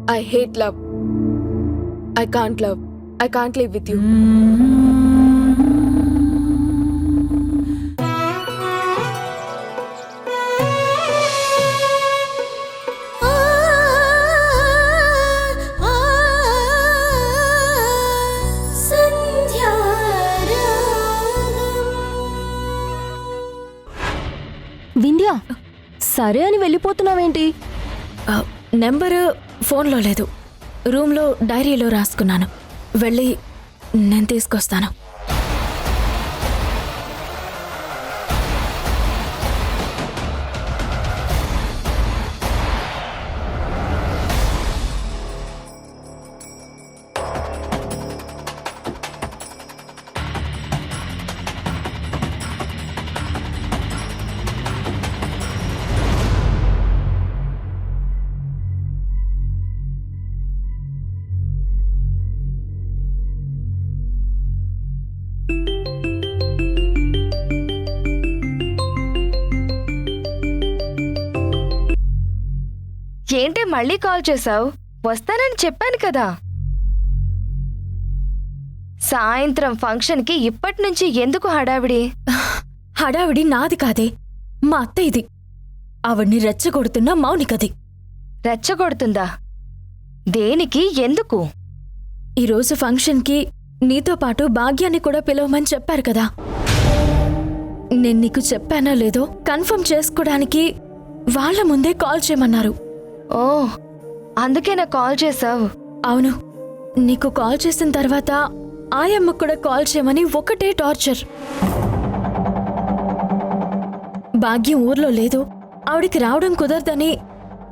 I hate love. I can't love. I can't live with you. Vindhya, సరే అని వెళ్ళిపోతున్నావేంటి? Number ఫోన్లో లేదు, రూమ్లో డైరీలో రాసుకున్నాను. వెళ్ళి నేను తీసుకొస్తాను. ఏంటి మళ్ళీ కాల్ చేశావు? వస్తానని చెప్పాను కదా. సాయంత్రం ఫంక్షన్కి ఇప్పటి నుంచి ఎందుకు హడావిడి? హడావిడి నాది కాదే, మా అత్తయ్యది. ఆవిడ్ని రెచ్చగొడుతున్న మౌనికది. రెచ్చగొడుతుందా? దేనికి? ఎందుకు? ఈరోజు ఫంక్షన్కి నీతో పాటు భాగ్యాన్ని కూడా పిలవమని చెప్పారు కదా. నేను నీకు చెప్పానో లేదో కన్ఫర్మ్ చేసుకోవడానికి వాళ్ళ ముందే కాల్ చేయమన్నారు. ఓ, అందుకే నా కాల్ చేశావు? అవును, నీకు కాల్ చేసిన తర్వాత ఆయమ్మకు కూడా కాల్ చేయమని ఒకటే టార్చర్. భాగ్యం ఊర్లో లేదు, ఆవిడికి రావడం కుదరదని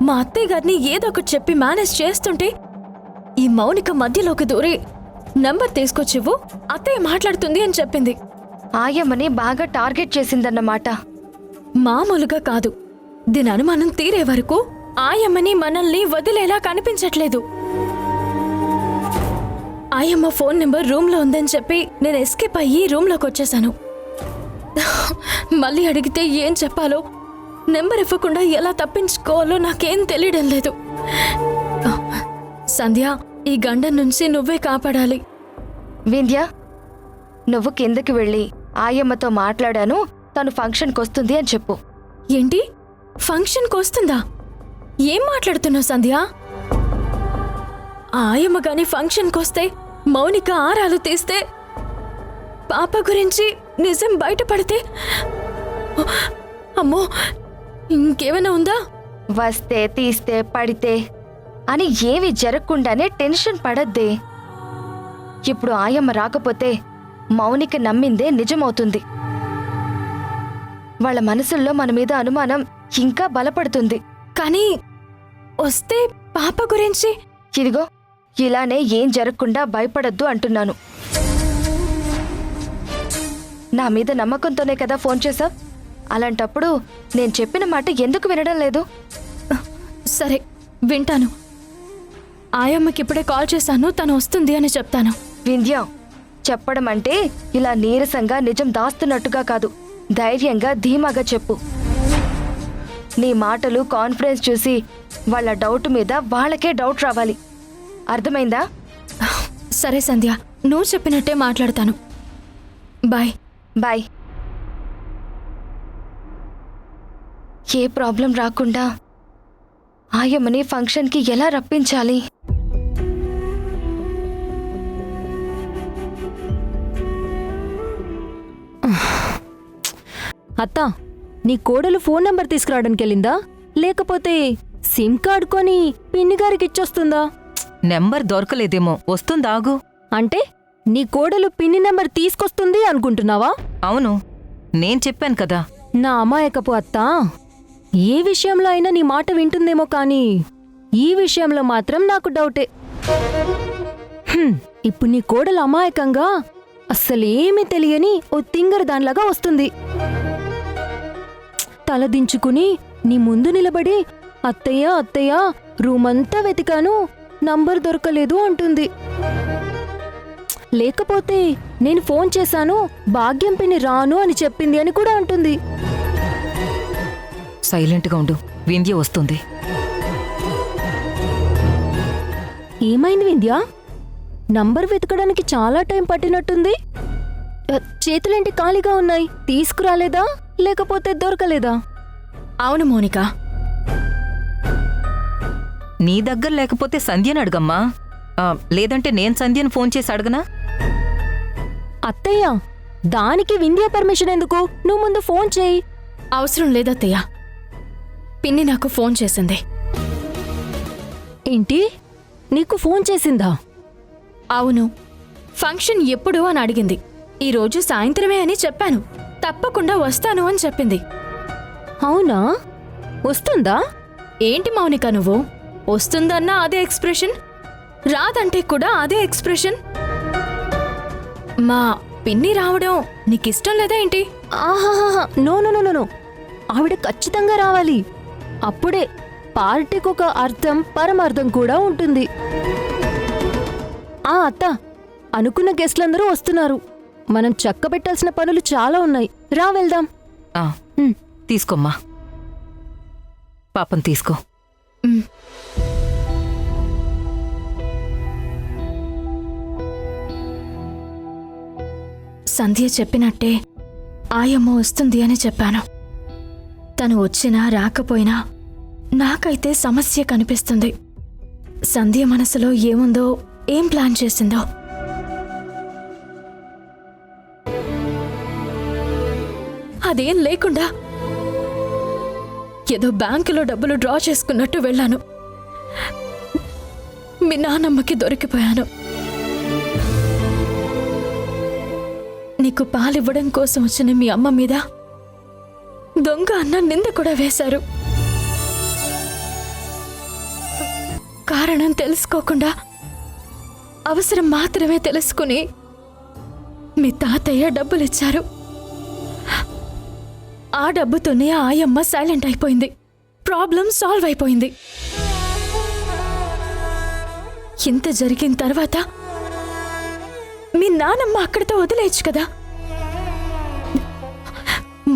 మా అత్తయ్య గారిని ఏదో ఒకటి చెప్పి మేనేజ్ చేస్తుంటే ఈ మౌనిక మధ్యలోకి దూరి నంబర్ తీసుకొచ్చివ్వు, అత్తయ్య మాట్లాడుతుంది అని చెప్పింది. ఆయమ్మని బాగా టార్గెట్ చేసిందన్నమాట. మామూలుగా కాదు, దీని అనుమానం తీరే వరకు ఆయమ్మని మనల్ని వదిలేలా కనిపించట్లేదు. ఆయమ్మ ఫోన్ నెంబర్ రూమ్లో ఉందని చెప్పి నేను ఎస్కేప్ అయ్యి రూమ్లోకి వచ్చేసాను. మళ్ళీ అడిగితే ఏం చెప్పాలో, నెంబర్ ఇవ్వకుండా ఎలా తప్పించుకోవాలో నాకేం తెలియడం లేదు. సంధ్య, ఈ గండం నుంచి నువ్వే కాపాడాలి. వింధ్య, నువ్వు కిందకి వెళ్ళి ఆయమ్మతో మాట్లాడాను, తను ఫంక్షన్కి వస్తుంది అని చెప్పు. ఏంటి? ఫంక్షన్కి వస్తుందా? ఏం మాట్లాడుతున్నావు సంధ్య? ఆయమ్మ గాని ఫంక్షన్కి వస్తే, మౌనిక ఆరాలు తీస్తే, పాప గురించి నిజం బయటపడితే, అమ్మో, ఇంకేమైనా ఉందా? వస్తే తీస్తే పడితే అని ఏవి జరగకుండానే టెన్షన్ పడద్దే. ఇప్పుడు ఆయమ్మ రాకపోతే మౌనిక నమ్మిందే నిజమవుతుంది. వాళ్ళ మనసుల్లో మన మీద అనుమానం ఇంకా బలపడుతుంది. కానీ వస్తే పాప గురించి? ఇదిగో, ఇలానే ఏం జరగకుండా భయపడద్దు అంటున్నాను. నా మీద నమ్మకంతోనే కదా ఫోన్ చేశావ్? అలాంటప్పుడు నేను చెప్పిన మాట ఎందుకు వినడం లేదు? సరే, వింటాను. ఆయమ్మకి ఇప్పుడే కాల్ చేశాను, తను వస్తుంది అని చెప్తాను. వింధ్య, చెప్పడం అంటే ఇలా నీరసంగా నిజం దాస్తున్నట్టుగా కాదు, ధైర్యంగా ధీమాగా చెప్పు. నీ మాటలు కాన్ఫిడెన్స్ చూసి వాళ్ళ డౌట్ మీద వాళ్ళకే డౌట్ రావాలి. అర్థమైందా? సరే సంధ్య, నువ్వు చెప్పినట్టే మాట్లాడతాను. బాయ్. బాయ్. ఏ ప్రాబ్లం రాకుండా ఆయమ్మని ఫంక్షన్కి ఎలా రప్పించాలి? అత్తా, నీ కోడలు ఫోన్ నంబర్ తీసుకురావడానికి వెళ్ళిందా, లేకపోతే సిమ్ కార్డ్ కొని పిన్ని గారికి ఇచ్చొస్తుందా? నెంబర్ దొరకలేదేమో, వస్తుందాగు. అంటే నీ కోడలు పిన్ని నెంబర్ తీసుకొస్తుంది అనుకుంటున్నావా? అవును, నేను చెప్పాను కదా. నా అమాయకపు అత్తా, ఏ విషయంలో అయినా నీ మాట వింటుందేమో కానీ ఈ విషయంలో మాత్రం నాకు డౌటే. ఇప్పుడు నీ కోడలు అమాయకంగా అస్సలేమీ తెలియని ఓ తింగర దానిలాగా వస్తుంది. తలదించుకుని నీ ముందు నిలబడి అత్తయ్య అత్తయ్య రూమంతా వెతికాను, నంబర్ దొరకలేదు అంటుంది. లేకపోతే నేను ఫోన్ చేశాను, భాగ్యం పిన్ని రాను అని చెప్పింది అని కూడా అంటుంది. సైలెంట్గా ఉండు, వింధ్య వస్తుంది. ఏమైంది వింధ్య? నంబర్ వెతకడానికి చాలా టైం పట్టినట్టుంది. చేతులేంటి ఖాళీగా ఉన్నాయి? తీసుకురాలేదా లేకపోతే దొరకలేదా? అవును మోనిక. నీ దగ్గర లేకపోతే సంధ్యని అడగమ్మా. లేదంటే నేను సంధ్యను ఫోన్ చేసి అడగనా? అత్తయ్య, దానికి వింధ్య పర్మిషన్ ఎందుకు? నువ్వు ముందు ఫోన్ చేయి. అవసరం లేదత్తయ్య. పిన్ని నాకు ఫోన్ చేసింది. ఏంటి? నీకు ఫోన్ చేసిందా? అవును. ఫంక్షన్ ఎప్పుడు అని అడిగింది. ఈరోజు సాయంత్రమే అని చెప్పాను. తప్పకుండా వస్తాను అని చెప్పింది. అవునా? వస్తుందా? ఏంటి మౌనిక నువ్వు? వస్తుందన్నా అదే ఎక్స్ప్రెషన్, రాదంటే కూడా అదే ఎక్స్ప్రెషన్. మా పిన్ని రావడం నీకిష్టం లేదా ఏంటి? ఆహాహా, నో నో నో నో. ఆవిడ ఖచ్చితంగా రావాలి. అప్పుడే పార్టీకి ఒక అర్థం పరమార్థం కూడా ఉంటుంది. అత్త, అనుకున్న గెస్ట్లందరూ వస్తున్నారు. మనం చక్కబెట్టాల్సిన పనులు చాలా ఉన్నాయి. రా వెళ్దాం. తీసుకోమ్మా, పాపం తీసుకో. సంధ్య చెప్పినట్టే ఆయమ్మ వస్తుంది అని చెప్పాను. తను వచ్చినా రాకపోయినా నాకైతే సమస్య కనిపిస్తుంది. సంధ్య మనసులో ఏముందో, ఏం ప్లాన్ చేసిందో. అదేం లేకుండా ఏదో బ్యాంకులో డబ్బులు డ్రా చేసుకున్నట్టు వెళ్ళాను. మీ నానమ్మకి దొరికిపోయాను. నీకు పాలివ్వడం కోసం వచ్చిన మీ అమ్మ మీద దొంగ అన్న నింద కూడా వేశారు. కారణం తెలుసుకోకుండా అవసరం మాత్రమే తెలుసుకుని మీ తాతయ్య డబ్బులిచ్చారు. ఆ డబ్బుతోనే ఆయమ్మ సైలెంట్ అయిపోయింది. ప్రాబ్లం సాల్వ్ అయిపోయింది. ఇంత జరిగిన తర్వాత మీ నానమ్మ అక్కడితో వదిలేయచ్చు కదా.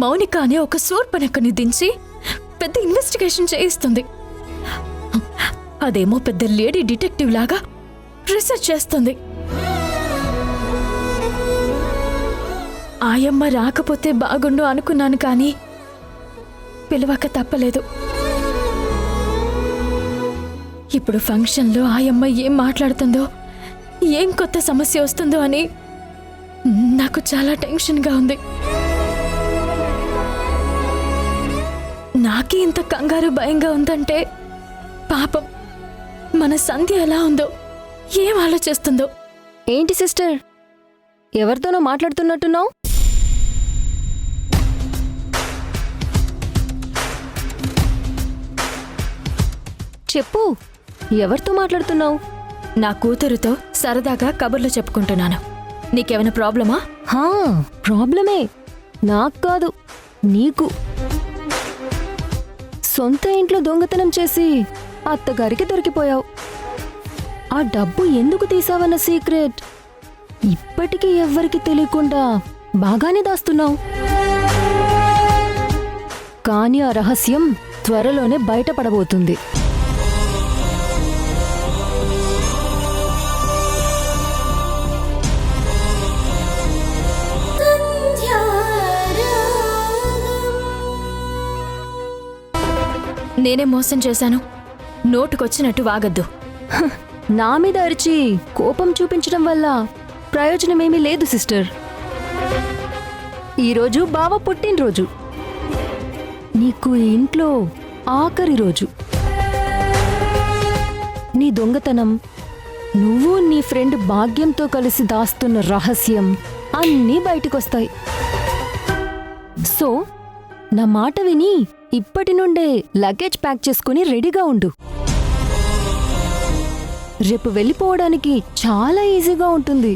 మౌనిక అనే ఒక శూర్పణఖని దించి పెద్ద ఇన్వెస్టిగేషన్ చేయిస్తుంది. అదేమో పెద్ద లేడీ డిటెక్టివ్ లాగా రీసెర్చ్ చేస్తుంది. ఆయమ్మ రాకపోతే బాగుండు అనుకున్నాను, కానీ పిలవక తప్పలేదు. ఇప్పుడు ఫంక్షన్లో ఆయమ్మ ఏం మాట్లాడుతుందో, ఏం కొత్త సమస్య వస్తుందో అని నాకు చాలా టెన్షన్గా ఉంది. నాకే ఇంత కంగారు భయంగా ఉందంటే పాపం మన సంధ్య ఎలా ఉందో, ఏం ఆలోచిస్తుందో. ఏంటి సిస్టర్, ఎవరితోనో మాట్లాడుతున్నట్టున్నావు? చెప్పు, ఎవరితో మాట్లాడుతున్నావు? నా కూతురుతో సరదాగా కబుర్లు చెప్పుకుంటున్నాను. నీకేమైనా ప్రాబ్లమా? ప్రాబ్లమే. నాకు కాదు, నీకు. సొంత ఇంట్లో దొంగతనం చేసి అత్తగారికి దొరికిపోయావు. ఆ డబ్బు ఎందుకు తీసావన్న సీక్రెట్ ఇప్పటికీ ఎవ్వరికి తెలియకుండా బాగానే దాస్తున్నావు. కానీ ఆ రహస్యం త్వరలోనే బయటపడబోతుంది. నేనే మోసం చేశాను. నోటుకొచ్చినట్టు వాగద్దు. నా మీద అరిచి కోపం చూపించడం వల్ల ప్రయోజనమేమీ లేదు సిస్టర్. ఈరోజు బావ పుట్టినరోజు, నీకు ఇంట్లో ఆఖరి రోజు. నీ దొంగతనం, నువ్వు నీ ఫ్రెండ్ భాగ్యంతో కలిసి దాస్తున్న రహస్యం అన్నీ బయటికొస్తాయి. సో నా మాట విని ఇప్పటి నుండే లగేజ్ ప్యాక్ చేసుకుని రెడీగా ఉండు. రేపు వెళ్ళిపోవడానికి చాలా ఈజీగా ఉంటుంది.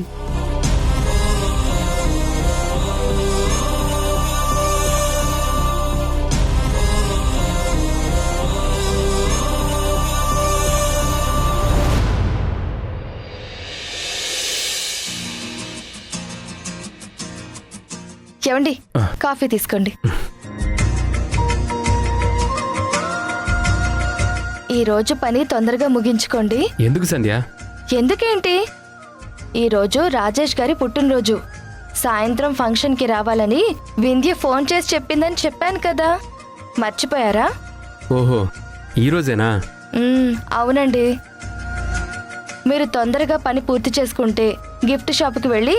ఏమండి, కాఫీ తీసుకోండి. ఈ రోజు పని తొందరగా ముగించుకోండి. ఎందుకు సంధ్య? ఎందుకేంటి? ఈరోజు రాజేష్ గారి పుట్టినరోజు. సాయంత్రం ఫంక్షన్కి రావాలని వింధ్య ఫోన్ చేసి చెప్పిందని చెప్పాను కదా, మర్చిపోయారా? ఓహో, ఈరోజేనా? అవునండి. మీరు తొందరగా పని పూర్తి చేసుకుంటే గిఫ్ట్ షాప్కి వెళ్ళి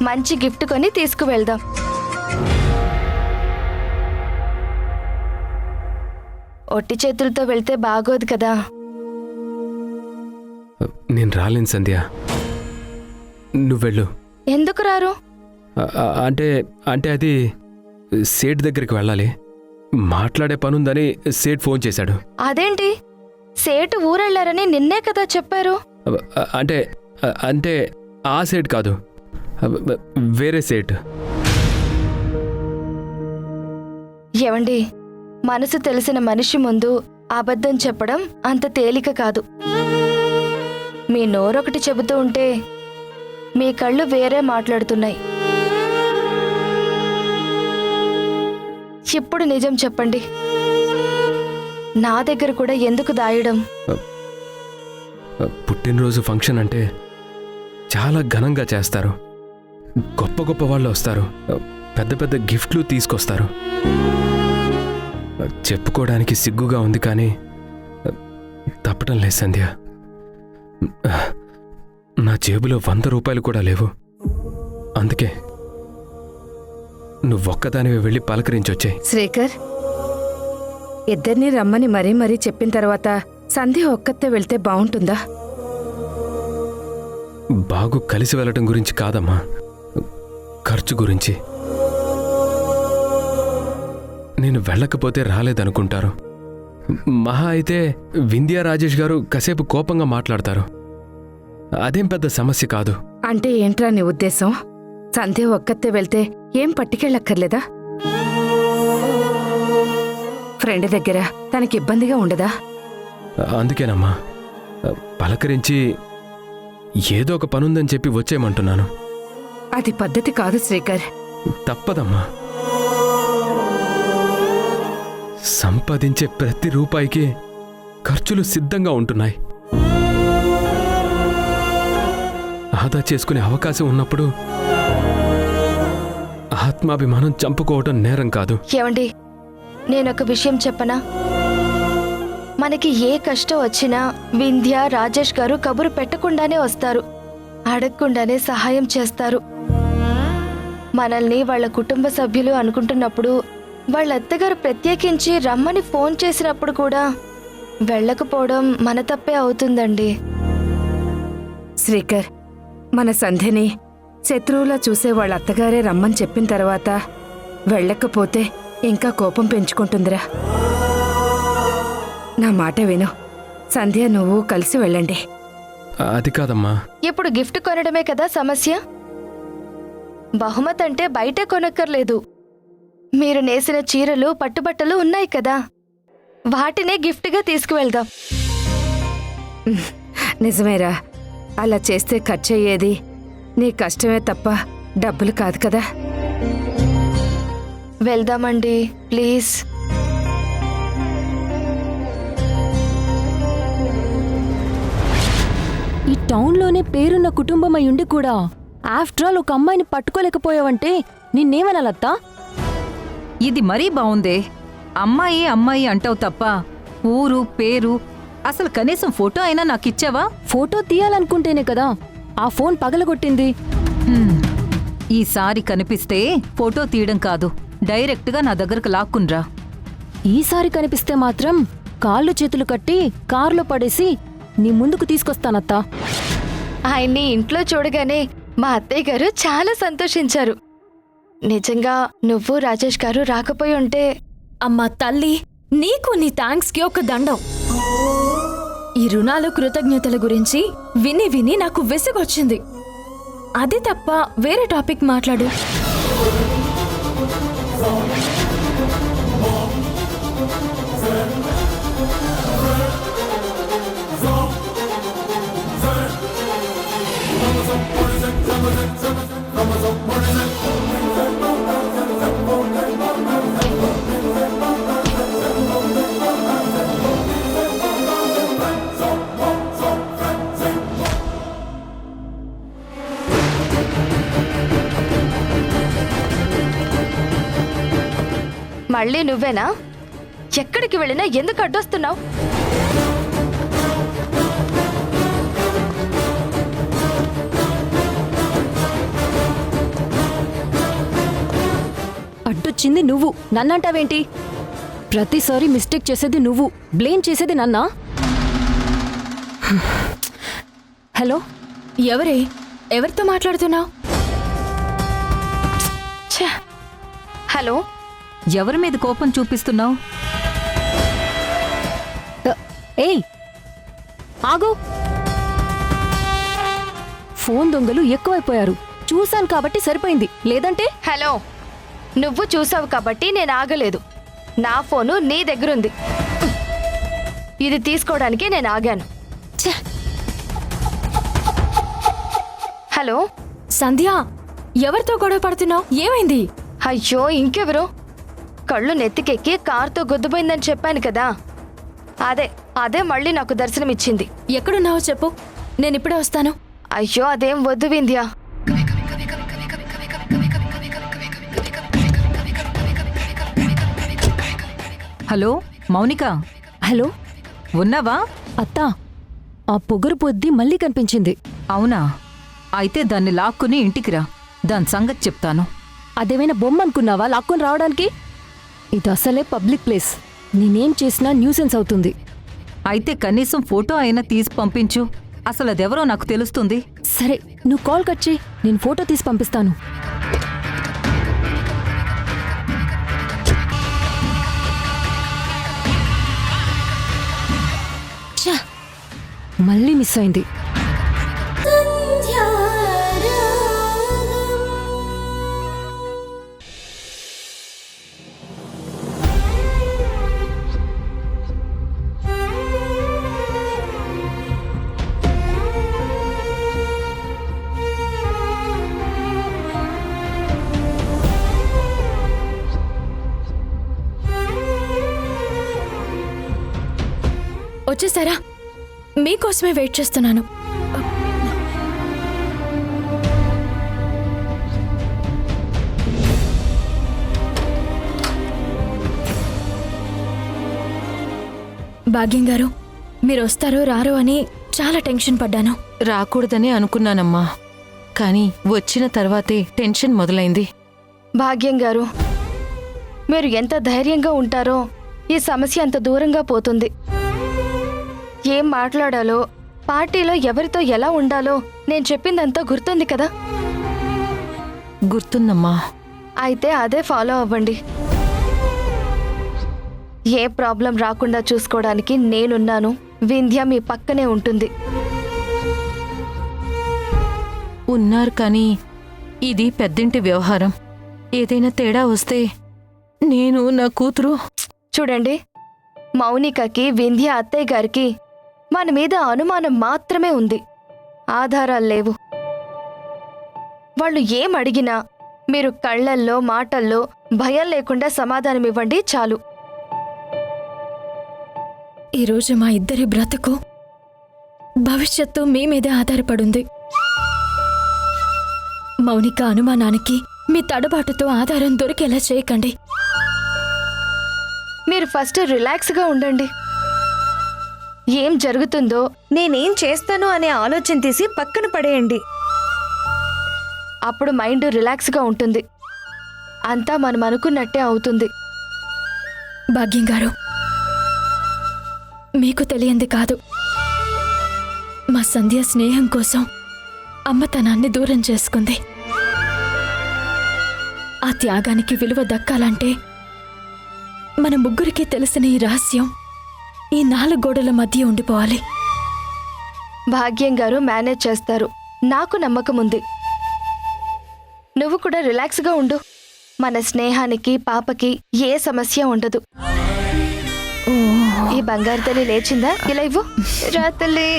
మంచి గిఫ్ట్ కొని తీసుకువెళ్దాం. ఒట్టి చేతులతో వెళ్తే బాగోదు కదా. నేను రాలేను సంధ్య, నువ్వెళ్ళు. ఎందుకు రారు? అంటే అంటే అది సేట్ దగ్గరికి వెళ్ళాలి, మాట్లాడే పనుందని సేట్ ఫోన్ చేశాడు. అదేంటి, సేటు ఊరెళ్ళారని నిన్నే కదా చెప్పారు. అంటే అంటే ఆ సేట్ కాదు, వేరే సేట్. ఏవండి, మనసు తెలిసిన మనిషి ముందు అబద్ధం చెప్పడం అంత తేలిక కాదు. మీ నోరొకటి చెబుతూ ఉంటే మీ కళ్ళు వేరే మాట్లాడుతున్నాయి. ఇప్పుడు నిజం చెప్పండి, నా దగ్గర కూడా ఎందుకు దాయడం? పుట్టినరోజు ఫంక్షన్ అంటే చాలా ఘనంగా చేస్తారు. గొప్ప గొప్ప వాళ్ళు వస్తారు, పెద్ద పెద్ద గిఫ్ట్లు తీసుకొస్తారు. చెప్పుకోవడానికి సిగ్గుగా ఉంది, కానీ తప్పటం లేదు సంధ్య. నా జేబులో 100 రూపాయలు కూడా లేవు. అందుకే నువ్వొక్కదానివే వెళ్ళి పలకరించొచ్చాయి. శ్రీకర్, ఇద్దరిని రమ్మని మరీ మరీ చెప్పిన తర్వాత సంధ్య ఒక్కతే వెళ్తే బాగుంటుందా? బాగు కలిసి వెళ్ళటం గురించి కాదమ్మా, ఖర్చు గురించి. నేను వెళ్ళకపోతే రాలేదనుకుంటారు. మహా అయితే వింధ్యా రాజేష్ గారు కాసేపు కోపంగా మాట్లాడతారు. అదేం పెద్ద సమస్య కాదు. అంటే ఏంట్రా నీ ఉద్దేశం? సంధ్య ఒక్కతే వెళ్తే ఏం పట్టుకెళ్ళక్కర్లేదా? ఫ్రెండ్ దగ్గర తనకి ఇబ్బందిగా ఉండదా? అందుకేనమ్మా పలకరించి ఏదో ఒక పనుందని చెప్పి వచ్చేయమంటున్నాను. అది పద్ధతి కాదు శ్రీకర్. తప్పదమ్మా, సంపాదించే ప్రతి రూపాయికి ఖర్చులు సిద్ధంగా ఉంటున్నాయి. ఆదా చేసుకునే అవకాశం ఉన్నప్పుడు ఆత్మాభిమానం చంపుకోవటం నేరం కాదు. ఏమండి, నేనొక విషయం చెప్పనా? మనకి ఏ కష్టం వచ్చినా వింధ్య రాజేష్ గారు కబురు పెట్టకుండానే వస్తారు, అడగకుండానే సహాయం చేస్తారు. మనల్ని వాళ్ళ కుటుంబ సభ్యులు అనుకుంటున్నప్పుడు, వాళ్ళ అత్తగారు ప్రత్యేకించి రమ్మని ఫోన్ చేసినప్పుడు కూడా వెళ్ళకపోవడం మన తప్పే అవుతుందండి. శ్రీకర్, మన సంధ్యని శత్రువులా చూసే వాళ్ళ అత్తగారే రమ్మని చెప్పిన తర్వాత వెళ్ళకపోతే ఇంకా కోపం పెంచుకుంటుందిరా. నా మాట విను, సంధ్య నువ్వు కలిసి వెళ్ళండి. అది కాదమ్మా. ఇప్పుడు గిఫ్ట్ కొనడమే కదా సమస్య. బహుమతి అంటే బయటే కొనక్కర్లేదు. మీరు నేసిన చీరలు పట్టుబట్టలు ఉన్నాయి కదా, వాటినే గిఫ్ట్గా తీసుకువెళ్దాం. నిజమేరా, అలా చేస్తే ఖర్చయ్యేది నీ కష్టమే తప్ప డబ్బులు కాదు కదా. వెళ్దామండి, ప్లీజ్. ఈ టౌన్లోనే పేరున్న కుటుంబం అయ్యుండి కూడా ఆఫ్టర్ ఆల్ ఒక అమ్మాయిని పట్టుకోలేకపోయావంటే నిన్నేమనాలత్తా? ఇది మరీ బావుందే. అమ్మాయి అమ్మాయి అంటావు తప్ప ఊరు పేరు అసలు కనీసం ఫోటో అయినా నాకిచ్చావా? ఫోటో తీయాలనుకుంటేనే కదా ఆ ఫోన్ పగలగొట్టింది. ఈసారి కనిపిస్తే ఫోటో తీయడం కాదు, డైరెక్ట్గా నా దగ్గరకు లాక్కున్రా. ఈసారి కనిపిస్తే మాత్రం కాళ్ళు చేతులు కట్టి కారులో పడేసి నీ ముందుకు తీసుకొస్తానత్తా. ఆయన్ని ఇంట్లో చూడగానే మా అత్తయ్య గారు చాలా సంతోషించారు. నిజంగా నువ్వు రాజేష్ గారు రాకపోయి ఉంటే. అమ్మా తల్లి, నీకు నీ థ్యాంక్స్కి ఒక దండం. ఈ రుణాలు కృతజ్ఞతల గురించి విని విని నాకు విసుగొచ్చింది. అది తప్ప వేరే టాపిక్ మాట్లాడు. మళ్ళీ నువ్వేనా? ఎక్కడికి వెళ్ళినా ఎందుకు అడ్డొస్తున్నావు? అడ్డొచ్చింది నువ్వు, నన్నంటావేంటి? ప్రతిసారి మిస్టేక్ చేసేది నువ్వు, బ్లేమ్ చేసేది నన్నా? హలో, ఎవరే? ఎవరితో మాట్లాడుతున్నావు? హలో, ఎవరి మీద కోపం చూపిస్తున్నావు? ఏయ్ ఆగు! ఫోన్ దొంగలు ఎక్కువైపోయారు. చూశాను కాబట్టి సరిపోయింది, లేదంటే హలో, నువ్వు చూసావు కాబట్టి నేను ఆగలేదు. నా ఫోను నీ దగ్గరుంది. ఇది తీసుకోవడానికి నేను ఆగాను. ఛే! హలో సంధ్య, ఎవరితో గొడవ పడుతున్నావు? ఏమైంది? అయ్యో, ఇంకెవరు? కళ్ళు నెత్తికెక్కి కారుతో గుద్దుపోయిందని చెప్పాను కదా, అదే మళ్ళీ నాకు దర్శనమిచ్చింది. ఎక్కడున్నావో చెప్పు, నేను ఇప్పుడే వస్తాను. అయ్యో, అదేం వద్దు వింధ్య. హలో మౌనిక, హలో ఉన్నావా? అత్తా, ఆ పొగరు పొద్ది మళ్ళీ కనిపించింది. అవునా? అయితే దాన్ని లాక్కుని ఇంటికి రా, దాని సంగతి చెప్తాను. అదేమైనా బొమ్మ అనుకున్నావా లాక్కొని రావడానికి? ఇది అసలే పబ్లిక్ ప్లేస్, నేనేం చేసినా న్యూసెన్స్ అవుతుంది. అయితే కనీసం ఫోటో అయినా తీసి పంపించు, అసలు అదెవరో నాకు తెలుస్తుంది. సరే, నువ్వు కాల్ కట్ చేయి, నేను ఫోటో తీసి పంపిస్తాను. ఛ! మళ్ళీ మిస్ అయింది. వచ్చేసారా? మీకోసమే వెయిట్ చేస్తున్నాను. భాగ్యం గారు, మీరు వస్తారో రారో అని చాలా టెన్షన్ పడ్డాను. రాకూడదనే అనుకున్నానమ్మా, కానీ వచ్చిన తర్వాతే టెన్షన్ మొదలైంది. భాగ్యం గారు, మీరు ఎంత ధైర్యంగా ఉంటారో ఈ సమస్య అంత దూరంగా పోతుంది. ఏం మాట్లాడాలో, పార్టీలో ఎవరితో ఎలా ఉండాలో నేను చెప్పిందంతా గుర్తుంది కదా? గుర్తుందమ్మా. అయితే అదే ఫాలో అవ్వండి. ఏ ప్రాబ్లం రాకుండా చూసుకోవడానికి నేనున్నాను. వింధ్య మీ పక్కనే ఉంటుంది. ఉన్నారు కానీ ఇది పెద్దింటి వ్యవహారం. ఏదైనా తేడా వస్తే నేను నా కూతురు. చూడండి, మౌనికకి, వింధ్య అత్తయ్య గారికి మన మీద అనుమానం మాత్రమే ఉంది, ఆధారాలు లేవు. వాళ్ళు ఏం అడిగినా మీరు కళ్ళల్లో మాటల్లో భయం లేకుండా సమాధానమివ్వండి చాలు. ఈరోజు మా ఇద్దరి బ్రతుకు, భవిష్యత్తు మీ మీదే ఆధారపడుంది. మౌనిక అనుమానానికి మీ తడబాటుతో ఆధారం దొరికేలా చేయకండి. మీరు ఫస్ట్ రిలాక్స్గా ఉండండి. ఏం జరుగుతుందో, నేనేం చేస్తాను అనే ఆలోచన తీసి పక్కన పడేయండి. అప్పుడు మైండ్ రిలాక్స్గా ఉంటుంది. అంతా మనం అనుకున్నట్టే అవుతుంది. భాగ్యం గారు, మీకు తెలియంది కాదు, మా సంధ్య స్నేహం కోసం అమ్మతనాన్ని దూరం చేసుకుంది. ఆ త్యాగానికి విలువ దక్కాలంటే మన ముగ్గురికి తెలిసిన ఈ రహస్యం ఈ 4 గోడల మధ్య ఉండిపోవాలి. భాగ్యం గారు మేనేజ్ చేస్తారు, నాకు నమ్మకం ఉంది. నువ్వు కూడా రిలాక్స్గా ఉండు. మన స్నేహానికి, పాపకి ఏ సమస్య ఉండదు. ఈ బంగారు తల్లి లేచిందా? ఇలా ఇవ్వు. రా తల్లి.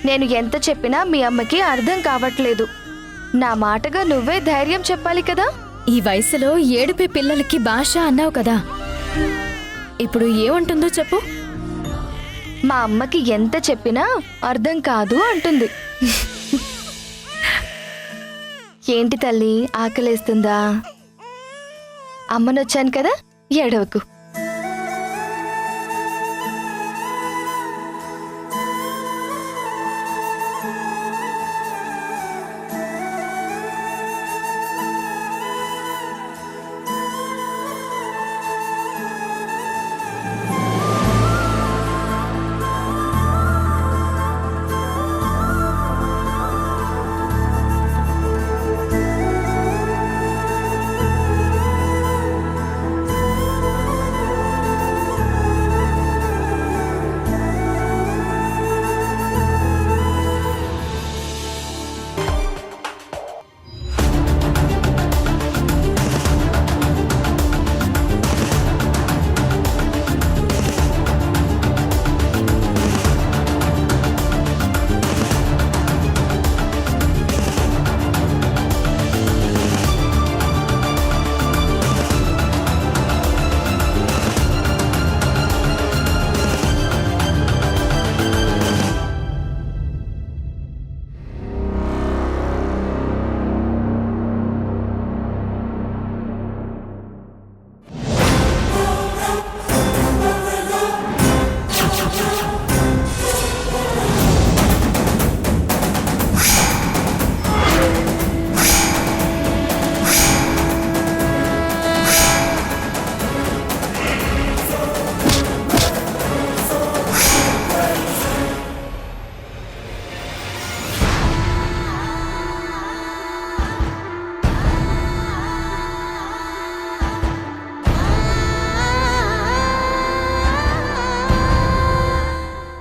నేను ఎంత చెప్పినా మీ అమ్మకి అర్థం కావట్లేదు. నా మాటగా నువ్వే ధైర్యం చెప్పాలి కదా. ఈ వయసులో ఏడుపే పిల్లలకి భాష అన్నావు కదా, ఇప్పుడు ఏమంటుందో చెప్పు. మా అమ్మకి ఎంత చెప్పినా అర్థం కాదు అంటుంది. ఏంటి తల్లి, ఆకలేస్తుందా? అమ్మనొచ్చాను కదా, ఏడవకు.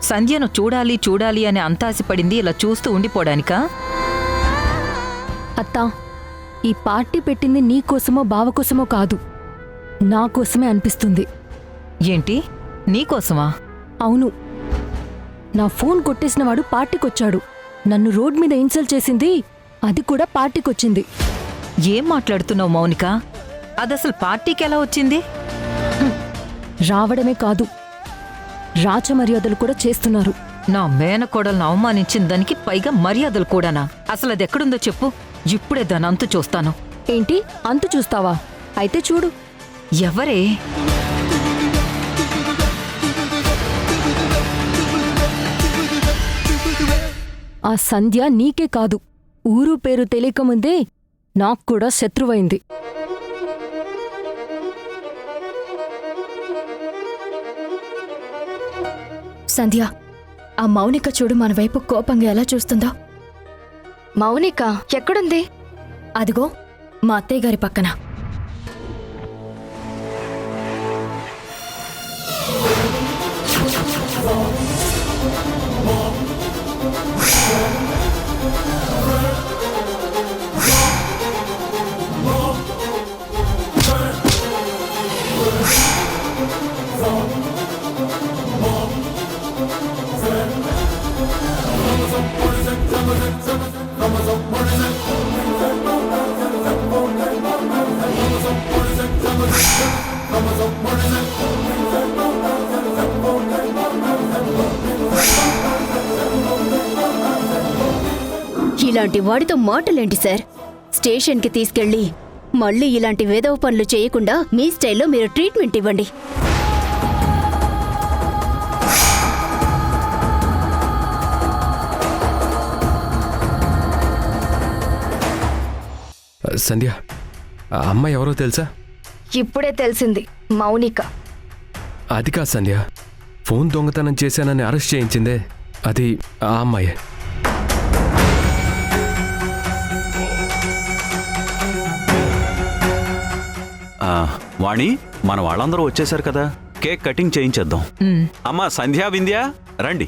సంధ్యను చూడాలి చూడాలి అని అంత ఆశపడింది ఇలా చూస్తూ ఉండిపోవడానికా? అత్తా, ఈ పార్టీ పెట్టింది నీకోసమో బావకోసమో కాదు, నా కోసమే అనిపిస్తుంది. ఏంటి, నీకోసమా? అవును, నా ఫోన్ కొట్టేసిన వాడు పార్టీకొచ్చాడు. నన్ను రోడ్ మీద ఇన్సల్ట్ చేసింది, అది కూడా పార్టీకొచ్చింది. ఏం మాట్లాడుతున్నావు మౌనిక? అదసలు పార్టీకి ఎలా వచ్చింది? రావడమే కాదు, రాచమర్యాదలు కూడా చేస్తున్నారు. నా మేనకోడలను అవమానించిన దానికి పైగా మర్యాదలు కూడానా? అసలు అది ఎక్కడుందో చెప్పు, ఇప్పుడే దాని అంతు చూస్తాను. ఏంటి, అంతు చూస్తావా? అయితే చూడు. ఎవరే? ఆ సంధ్య నీకే కాదు, ఊరు పేరు తెలియకముందే నాకు కూడా శత్రువైంది. సంధ్య, ఆ మౌనిక చూడు మన వైపు కోపంగా ఎలా చూస్తుందో. మౌనిక ఎక్కడుంది? అదిగో మా అత్తయ్య గారి పక్కన. ఇలాంటి వాడితో మాటలేంటి సార్? స్టేషన్కి తీసుకెళ్ళి మళ్ళీ ఇలాంటి వేదవ పనులు చేయకుండా మీ స్టైల్లో మీరు ట్రీట్మెంట్ ఇవ్వండి. సంధ్య, ఆ అమ్మాయి ఎవరో తెలుసా? ఇప్పుడే తెలిసింది, మౌనిక. అది కాదు సంధ్య, ఫోన్ దొంగతనం చేశానని అరెస్ట్ చేయించిందే అది ఆ అమ్మాయే. వాణి, మన వాళ్ళందరూ వచ్చేసారు కదా, కేక్ కటింగ్ చేయించేద్దాం. అమ్మా సంధ్యా, వింధ్య రండి.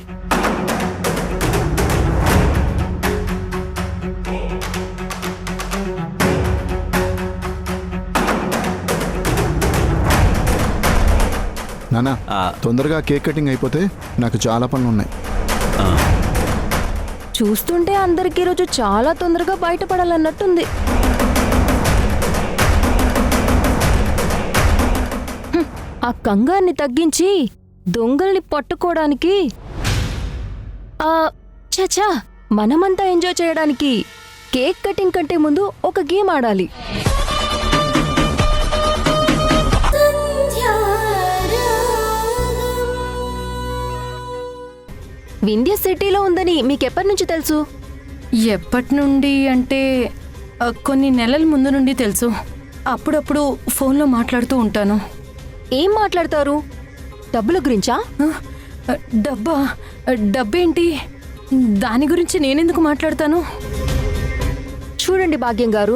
నానా, తొందరగా కేక్ కటింగ్ అయిపోతే నాకు చాలా పనులు ఉన్నాయి. చూస్తుంటే అందరికీ ఈరోజు చాలా తొందరగా బయటపడాలన్నట్టుంది. ఆ కంగాన్ని తగ్గించి దొంగల్ని పట్టుకోవడానికి, చచా మనమంతా ఎంజాయ్ చేయడానికి కేక్ కటింగ్ కంటే ముందు ఒక గేమ్ ఆడాలి. వింధ్య సిటీలో ఉందని మీకెప్పటి నుంచి తెలుసు? ఎప్పటి నుండి అంటే కొన్ని నెలల ముందు నుండి తెలుసు. అప్పుడప్పుడు ఫోన్లో మాట్లాడుతూ ఉంటాను. ఏం మాట్లాడతారు? డబ్బుల గురించా? డబ్బా? డబ్బేంటి? దాని గురించి నేనెందుకు మాట్లాడతాను? చూడండి భాగ్యం గారు,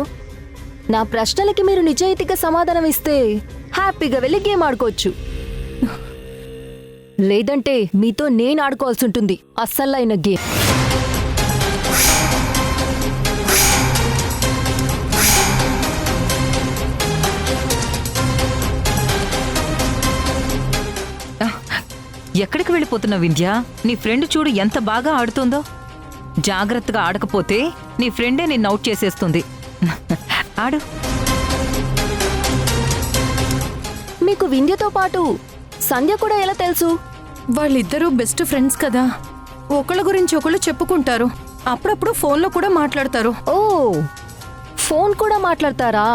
నా ప్రశ్నలకి మీరు నిజాయితీగా సమాధానం ఇస్తే హ్యాపీగా వెళ్ళి గేమ్ ఆడుకోవచ్చు. లేదంటే మీతో నేను ఆడుకోవాల్సి ఉంటుంది అస్సలైన గేమ్. ఎక్కడికి వెళ్ళిపోతున్నావు వింధ్య? నీ ఫ్రెండ్ చూడు ఎంత బాగా ఆడుతుందో. జాగ్రత్తగా ఆడకపోతే నీ ఫ్రెండే నిన్ను అవుట్ చేసేస్తుంది. ఆడు. మీకు వింధ్యతో పాటు సంధ్య కూడా ఎలా తెలుసు? వాళ్ళిద్దరూ బెస్ట్ ఫ్రెండ్స్ కదా, ఒకళ్ళ గురించి ఒకళ్ళు చెప్పుకుంటారు. అప్పుడప్పుడు ఫోన్లో కూడా మాట్లాడతారు. ఓ, ఫోన్ కూడా మాట్లాడతారా?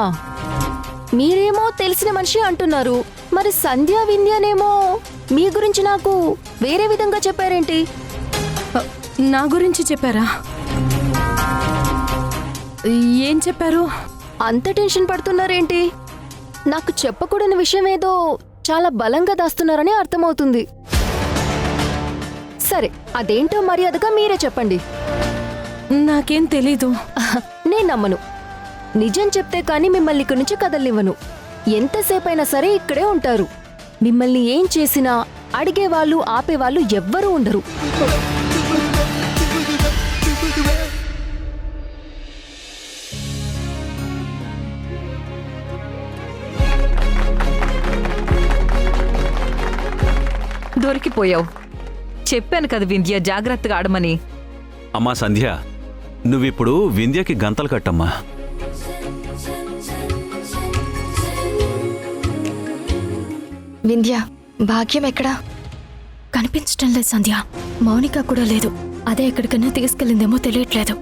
మీరేమో తెలిసిన మనిషి అంటున్నారు, మరి సంధ్య వింధ్యనేమో మీ గురించి నాకు వేరే విధంగా చెప్పారేంటి? నా గురించి చెప్పారా? ఏం చెప్పారు? అంత టెన్షన్ పడుతున్నారేంటి? నాకు చెప్పకూడని విషయం ఏదో చాలా బలంగా దాస్తున్నారని అర్థమవుతుంది. సరే, అదేంటో మర్యాదగా మీరే చెప్పండి. నాకేం తెలీదు. నేను నమ్మను. నిజం చెప్తే కానీ మిమ్మల్ని ఇక్కడి నుంచి కదలనివ్వను. ఎంతసేపైనా సరే ఇక్కడే ఉంటారు. మిమ్మల్ని ఏం చేసినా అడిగేవాళ్ళు ఆపేవాళ్ళు ఎవ్వరూ ఉండరు. దొరికిపోయావు. చెప్పాను కదా వింధ్య, జాగ్రత్తగా ఆడమని. అమ్మా సంధ్య, నువ్విప్పుడు వింధ్యకి గంతలు కట్టమ్మా. వింధ్య, భాగ్యం ఎక్కడా? కనిపించటం లేదు సంధ్య. మౌనిక కూడా లేదు. అదే ఎక్కడికైనా తీసుకెళ్ళిందేమో తెలియట్లేదు.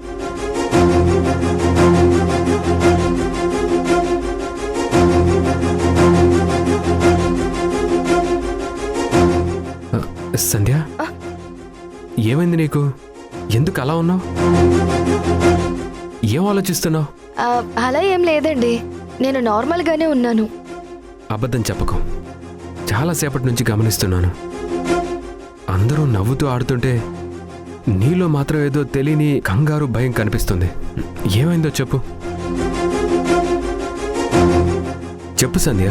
సంధ్య, ఏమైంది నీకు? ఎందుకు అలా ఉన్నావు? ఏం ఆలోచిస్తున్నావు? అలా ఏం లేదండి, నేను నార్మల్గానే ఉన్నాను. అబద్ధం చెప్పకు. చాలాసేపటి నుంచి గమనిస్తున్నాను. అందరూ నవ్వుతూ ఆడుతుంటే నీలో మాత్రం ఏదో తెలియని కంగారు, భయం కనిపిస్తుంది. ఏమైందో చెప్పు. చెప్పు సంధ్య.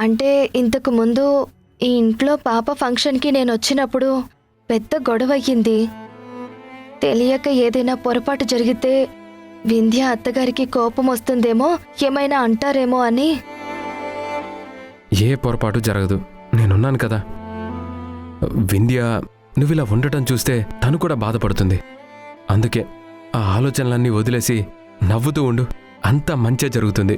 అంటే ఇంతకు ముందు ఈ ఇంట్లో పాప ఫంక్షన్కి నేను వచ్చినప్పుడు పెద్ద గొడవ అయ్యింది. తెలియక ఏదైనా పొరపాటు జరిగితే వింధ్య అత్తగారికి కోపం వస్తుందేమో, ఏమైనా అంటారేమో అని. ఏ పొరపాటు జరగదు, నేనున్నాను కదా. వింధ్య నువ్విలా ఉండటం చూస్తే తను కూడా బాధపడుతుంది. అందుకే ఆ ఆలోచనలన్నీ వదిలేసి నవ్వుతూ ఉండు. అంతా మంచిగా జరుగుతుంది.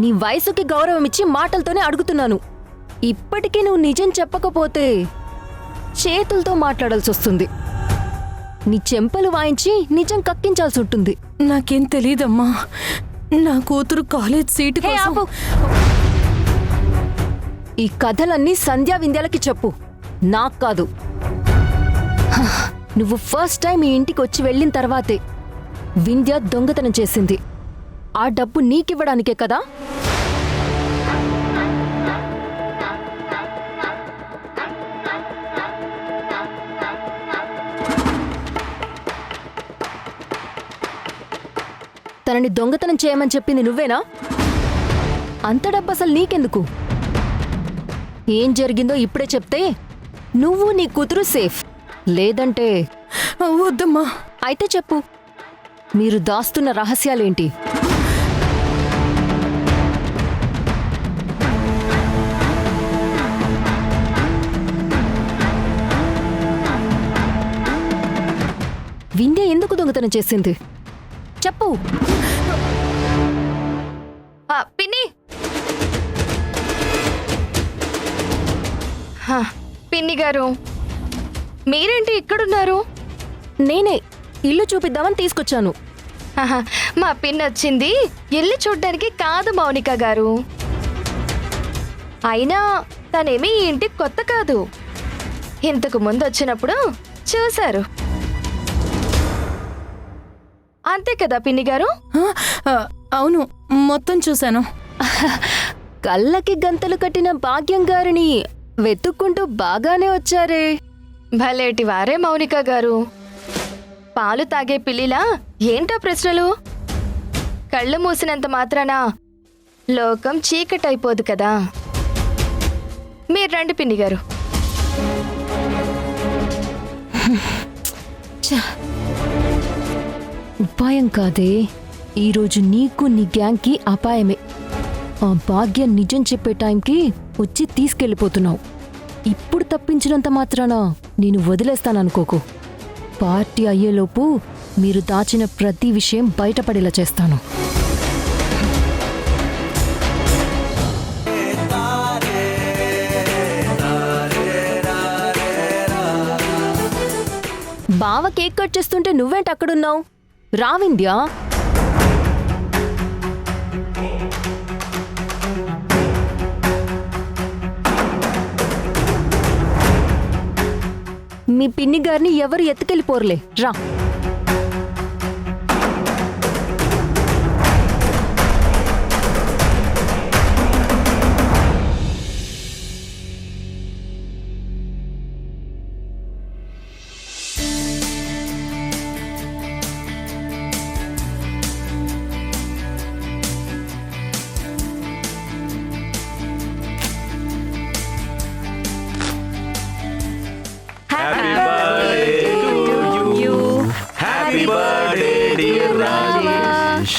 నీ వయసుకి గౌరవం ఇచ్చి మాటలతోనే అడుగుతున్నాను. ఇప్పటికీ నువ్వు నిజం చెప్పకపోతే చేతులతో మాట్లాడాల్సి వస్తుంది. నీ చెంపలు వాయించి నిజం కక్కించాల్సి ఉంటుంది. నాకేం తెలీదమ్మా. నా కూతురు కాలేజ్ సీటు హే, కోసం. ఆపు. ఈ కథలన్నీ సంధ్యా వింధ్యలకి చెప్పు, నాకు కాదు. నువ్వు ఫస్ట్ టైం ఈ ఇంటికి వచ్చి వెళ్ళిన తర్వాతే వింధ్య దొంగతనం చేసింది. ఆ డబ్బు నీకివ్వడానికే కదా? తనని దొంగతనం చేయమని చెప్పింది నువ్వేనా? అంత డబ్బు అసలు నీకెందుకు? ఏం జరిగిందో ఇప్పుడే చెప్తే నువ్వు నీ కూతురు సేఫ్. లేదంటే వద్దమ్మా. అయితే చెప్పు, మీరు దాస్తున్న రహస్యాలేంటి? వింధ్య ఎందుకు దొంగతనం చేసింది? చెప్పు. పిన్ని పిన్ని గారు మీరేంటి ఇక్కడున్నారు? నేనే ఇల్లు చూపిద్దామని తీసుకొచ్చాను. మా పిన్ని వచ్చింది ఇల్లు చూడ్డానికి కాదు మౌనిక గారు. అయినా తనేమీ ఈ ఇంటికి కొత్త కాదు. ఇంతకు ముందు వచ్చినప్పుడు చూశారు అంతే కదా పిన్ని గారు? అవును, మొత్తం చూశాను. కళ్ళకి గంతలు కట్టిన భాగ్యం గారిని వెతుక్కుంటూ బాగానే వచ్చారే. భలేటి వారే మౌనిక గారు. పాలు తాగే పిల్లిలా ఏంటో ప్రశ్నలు? కళ్ళు మూసినంత మాత్రాన లోకం చీకటైపోదు కదా. మీరు రండి పిన్ని గారు. ఉపాయం కాదే, ఈరోజు నీకు నీ గ్యాంగ్కి అపాయమే. ఆ భాగ్యం నిజం చెప్పే టైంకి వచ్చి తీసుకెళ్ళిపోతున్నావు. ఇప్పుడు తప్పించినంత మాత్రాన నేను వదిలేస్తాననుకోకు. పార్టీ అయ్యేలోపు మీరు దాచిన ప్రతి విషయం బయటపడేలా చేస్తాను. బావ కేక్ కట్ చేస్తుంటే నువ్వేంటి అక్కడున్నావు? రా వింధ్యా. మీ పిన్ని గారిని ఎవరు ఎత్తుకెళ్ళిపోర్లే, రా. Happy birthday to you. Happy birthday, dear Rajesh.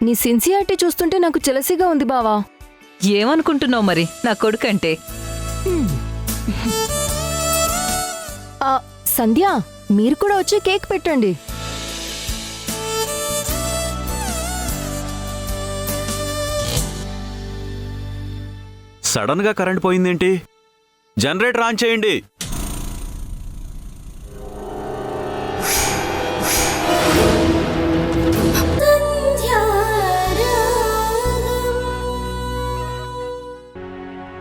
నీ సిన్సియారిటీ చూస్తుంటే నాకు చెలసిగా ఉంది బావా. ఏమనుకుంటున్నావు మరి నా కొడుకంటే? సంధ్య, మీరు కూడా వచ్చి కేక్ పెట్టండి. సడన్ గా కరెంట్ పోయిందేంటి? జనరేటర్ ఆన్ చేయండి.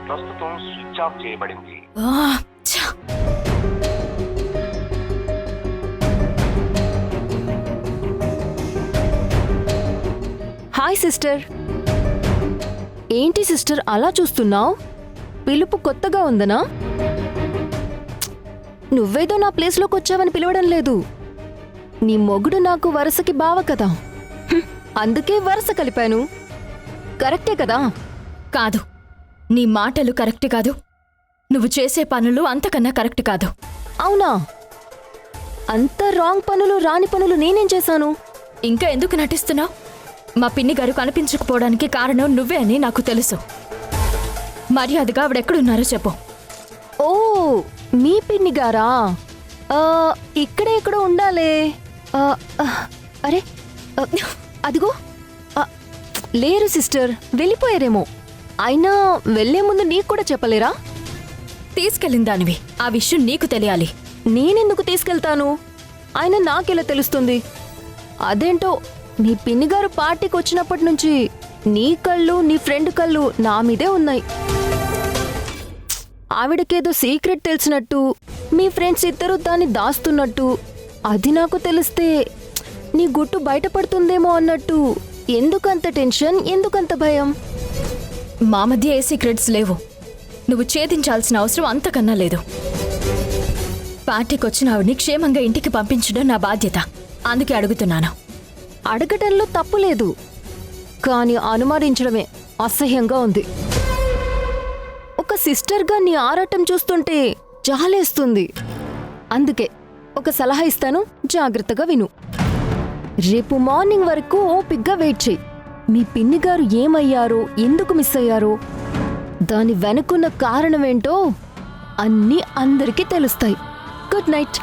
ప్రస్తుతం స్విచ్ ఆఫ్ చేయబడింది. Hi sister. ఏంటి సిస్టర్ అలా చూస్తున్నావు? పిలుపు కొత్తగా ఉందనా? నువ్వేదో నా ప్లేస్లోకి వచ్చావని పిలవడం లేదు. నీ మొగుడు నాకు వరుసకి బావ కదా, అందుకే వరుస కలిపాను. కరెక్టే కదా? కాదు, నీ మాటలు కరెక్ట్ కాదు, నువ్వు చేసే పనులు అంతకన్నా కరెక్ట్ కాదు. అవునా? అంత రాంగ్ పనులు, రాని పనులు నేనేం చేశాను? ఇంకా ఎందుకు నటిస్తున్నావు? మా పిన్ని గారు కనిపించకపోవడానికి కారణం నువ్వే అని నాకు తెలుసు. మర్యాదగా ఆవిడెక్కడున్నారో చెప్పు. ఓ, మీ పిన్ని గారా? ఇక్కడే ఎక్కడో ఉండాలే. అరే, అదిగో. లేరు సిస్టర్, వెళ్ళిపోయారేమో. అయినా వెళ్లే ముందు నీకు కూడా చెప్పలేరా? తీసుకెళ్ళిన దానివి, ఆ విషయం నీకు తెలియాలి. నేనెందుకు తీసుకెళ్తాను? ఆయన నాకెలా తెలుస్తుంది? అదేంటో, మీ పిన్నిగారు పార్టీకి వచ్చినప్పటి నుంచి నీ కళ్ళు, నీ ఫ్రెండ్ కళ్ళు నా మీదే ఉన్నాయి. ఆవిడకేదో సీక్రెట్ తెలిసినట్టు, మీ ఫ్రెండ్స్ ఇద్దరు దాన్ని దాస్తున్నట్టు. అది నాకు తెలిస్తే నీ గుట్టు బయటపడుతుందేమో అన్నట్టు. ఎందుకంత టెన్షన్, ఎందుకంత భయం? మా మధ్య ఏ సీక్రెట్స్ లేవు. నువ్వు ఛేదించాల్సిన అవసరం అంతకన్నా లేదు. పార్టీకి వచ్చిన ఆవిడ్ని క్షేమంగా ఇంటికి పంపించడం నా బాధ్యత. అందుకే అడుగుతున్నాను. అడగటంలో తప్పు లేదు, కానీ అనుమానించడమే అసహ్యంగా ఉంది. ఒక సిస్టర్గా నీ ఆరాటం చూస్తుంటే జాలేస్తుంది. అందుకే ఒక సలహా ఇస్తాను, జాగ్రత్తగా విను. రేపు మార్నింగ్ వరకు ఓపిగ్గా వెయిట్ చెయ్యి. మీ పిన్ని గారు ఏమయ్యారో, ఎందుకు మిస్ అయ్యారో, దాని వెనుకున్న కారణమేంటో అన్నీ అందరికీ తెలుస్తాయి. Good night.